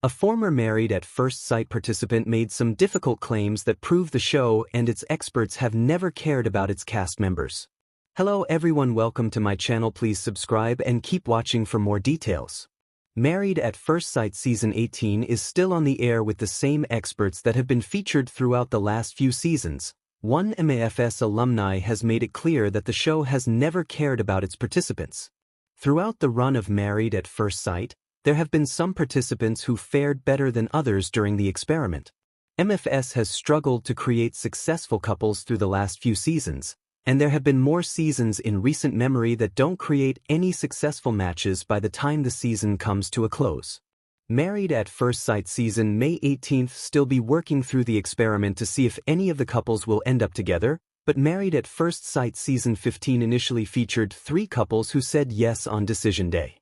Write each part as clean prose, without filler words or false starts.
A former Married at First Sight participant made some difficult claims that prove the show and its experts have never cared about its cast members. Hello everyone, welcome to my channel. Please subscribe and keep watching for more details. Married at First Sight Season 18 is still on the air with the same experts that have been featured throughout the last few seasons. One MAFS alumni has made it clear that the show has never cared about its participants. Throughout the run of Married at First Sight, there have been some participants who fared better than others during the experiment. MFS has struggled to create successful couples through the last few seasons, and there have been more seasons in recent memory that don't create any successful matches by the time the season comes to a close. Married at First Sight season May 18th still be working through the experiment to see if any of the couples will end up together, but Married at First Sight season 15 initially featured 3 couples who said yes on decision day.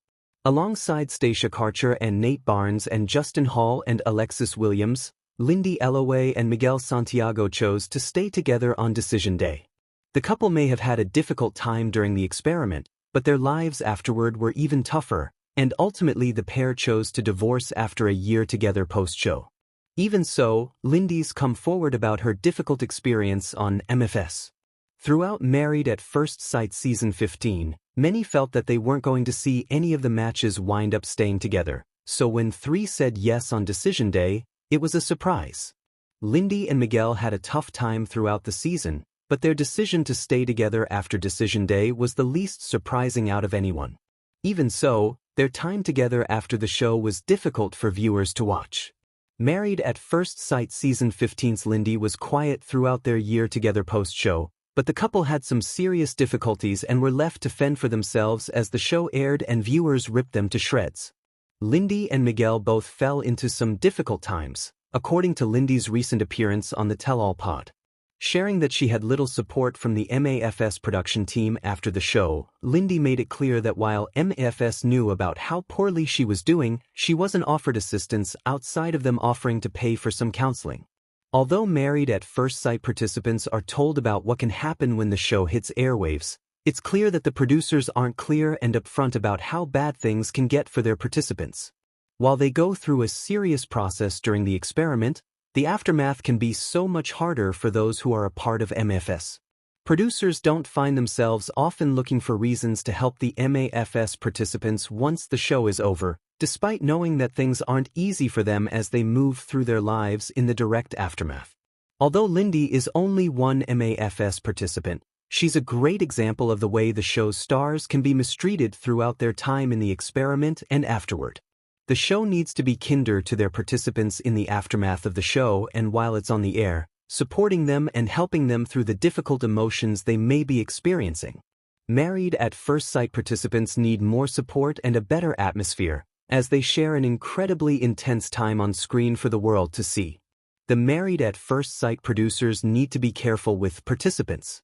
Alongside Stacia Karcher and Nate Barnes and Justin Hall and Alexis Williams, Lindy Ellaway and Miguel Santiago chose to stay together on decision day. The couple may have had a difficult time during the experiment, but their lives afterward were even tougher, and ultimately the pair chose to divorce after a year together post-show. Even so, Lindy's come forward about her difficult experience on MFS. Throughout Married at First Sight season 15, many felt that they weren't going to see any of the matches wind up staying together, so when 3 said yes on decision day, it was a surprise. Lindy and Miguel had a tough time throughout the season, but their decision to stay together after decision day was the least surprising out of anyone. Even so, their time together after the show was difficult for viewers to watch. Married at First Sight season 15's Lindy was quiet throughout their year together post-show, but the couple had some serious difficulties and were left to fend for themselves as the show aired and viewers ripped them to shreds. Lindy and Miguel both fell into some difficult times, according to Lindy's recent appearance on the Tell All Pod. Sharing that she had little support from the MAFS production team after the show, Lindy made it clear that while MAFS knew about how poorly she was doing, she wasn't offered assistance outside of them offering to pay for some counseling. Although Married at First Sight participants are told about what can happen when the show hits airwaves, it's clear that the producers aren't clear and upfront about how bad things can get for their participants. While they go through a serious process during the experiment, the aftermath can be so much harder for those who are a part of MFS. Producers don't find themselves often looking for reasons to help the MAFS participants once the show is over, despite knowing that things aren't easy for them as they move through their lives in the direct aftermath. Although Lindy is only one MAFS participant, she's a great example of the way the show's stars can be mistreated throughout their time in the experiment and afterward. The show needs to be kinder to their participants in the aftermath of the show and while it's on the air, supporting them and helping them through the difficult emotions they may be experiencing. Married at First Sight participants need more support and a better atmosphere, as they share an incredibly intense time on screen for the world to see. The Married at First Sight producers need to be careful with participants.